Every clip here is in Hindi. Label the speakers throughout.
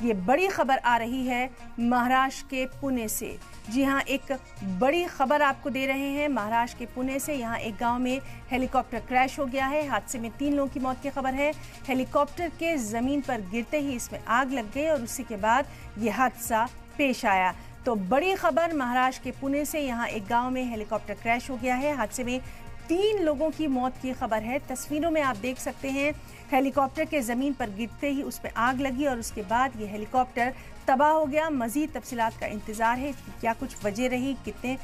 Speaker 1: ये बड़ी खबर आ रही है महाराष्ट्र के पुणे से। जी हां, एक बड़ी खबर आपको दे रहे हैं महाराष्ट्र के पुणे से। यहाँ एक गांव में हेलीकॉप्टर क्रैश हो गया है। हादसे में 3 लोगों की मौत की खबर है। हेलीकॉप्टर के जमीन पर गिरते ही इसमें आग लग गई और उसी के बाद ये हादसा पेश आया। तो बड़ी खबर महाराष्ट्र के पुणे से। यहाँ एक गांव में हेलीकॉप्टर क्रैश हो गया है। हादसे में 3 लोगों की मौत की खबर है। तस्वीरों में आप देख सकते हैं हेलीकॉप्टर के जमीन पर गिरते ही उसमें आग लगी और उसके बाद ये हेलीकॉप्टर तबाह हो गया। मजीद तफसीलात का इंतजार है कि क्या कुछ वजह रही, कितने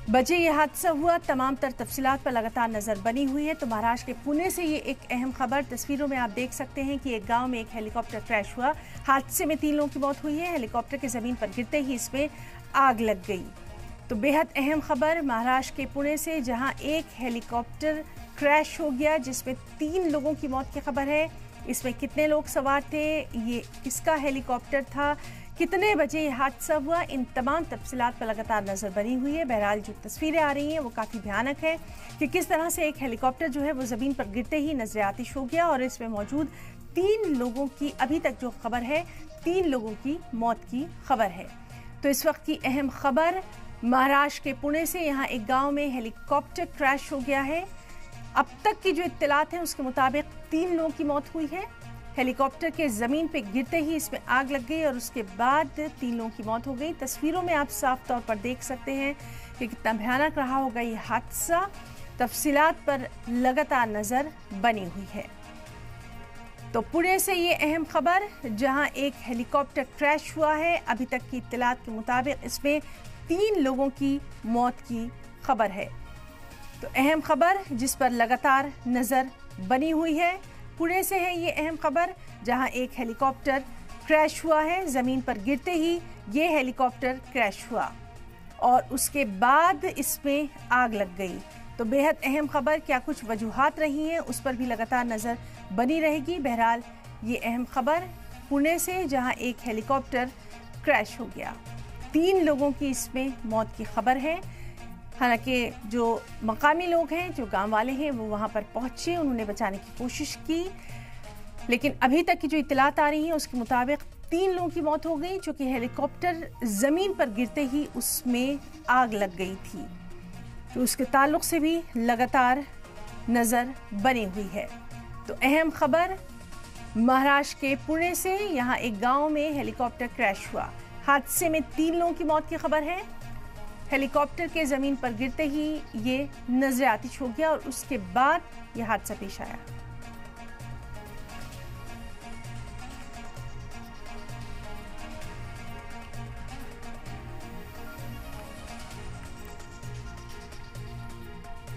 Speaker 1: बजे ये हादसा हुआ, तमाम तर तफसीलात पर लगातार नजर बनी हुई है। तो महाराष्ट्र के पुणे से ये एक अहम खबर। तस्वीरों में आप देख सकते हैं कि एक गांव में एक हेलीकॉप्टर क्रैश हुआ। हादसे में 3 लोगों की मौत हुई है। हेलीकॉप्टर के जमीन पर गिरते ही इसमें आग लग गई। तो बेहद अहम खबर महाराष्ट्र के पुणे से, जहां एक हेलीकॉप्टर क्रैश हो गया जिसमें 3 लोगों की मौत की खबर है। इसमें कितने लोग सवार थे, ये किसका हेलीकॉप्टर था, कितने बजे ये हादसा हुआ, इन तमाम तफसीलात पर लगातार नजर बनी हुई है। बहरहाल जो तस्वीरें आ रही हैं वो काफ़ी भयानक है कि किस तरह से एक हेलीकॉप्टर जो है वो ज़मीन पर गिरते ही नजर आतिश हो गया और इसमें मौजूद 3 लोगों की अभी तक जो खबर है 3 लोगों की मौत की खबर है। तो इस वक्त की अहम खबर महाराष्ट्र के पुणे से। यहाँ एक गांव में हेलीकॉप्टर क्रैश हो गया है। अब तक की जो इत्तलात हैं उसके मुताबिक 3 लोगों की मौत हुई है। हेलीकॉप्टर के जमीन पे गिरते ही इसमें आग लग गई और उसके बाद 3 लोगों की मौत हो गई। तस्वीरों में आप साफ तौर पर देख सकते हैं कि कितना भयानक रहा होगा ये हादसा। तफसीलात पर लगातार नजर बनी हुई है। तो पुणे से ये अहम खबर, जहां एक हेलीकॉप्टर क्रैश हुआ है। अभी तक की इत्तलात के मुताबिक इसमें 3 लोगों की मौत की खबर है। तो अहम खबर जिस पर लगातार नजर बनी हुई है। पुणे से है ये अहम खबर, जहां एक हेलीकॉप्टर क्रैश हुआ है। जमीन पर गिरते ही ये हेलीकॉप्टर क्रैश हुआ और उसके बाद इसमें आग लग गई। तो बेहद अहम खबर, क्या कुछ वजूहात रही हैं उस पर भी लगातार नजर बनी रहेगी। बहरहाल ये अहम खबर पुणे से, जहां एक हेलीकॉप्टर क्रैश हो गया। 3 लोगों की इसमें मौत की खबर है। हालांकि जो मकामी लोग हैं, जो गांव वाले हैं, वो वहां पर पहुंचे, उन्होंने बचाने की कोशिश की, लेकिन अभी तक की जो इत्तलात आ रही हैं उसके मुताबिक 3 लोगों की मौत हो गई, जो कि हेलीकॉप्टर जमीन पर गिरते ही उसमें आग लग गई थी। तो उसके ताल्लुक से भी लगातार नजर बनी हुई है। तो अहम खबर महाराष्ट्र के पुणे से। यहाँ एक गांव में हेलीकॉप्टर क्रैश हुआ। हादसे में 3 लोगों की मौत की खबर है। हेलीकॉप्टर के जमीन पर गिरते ही ये नजर आतिश हो गया और उसके बाद यह हादसा पेश आया।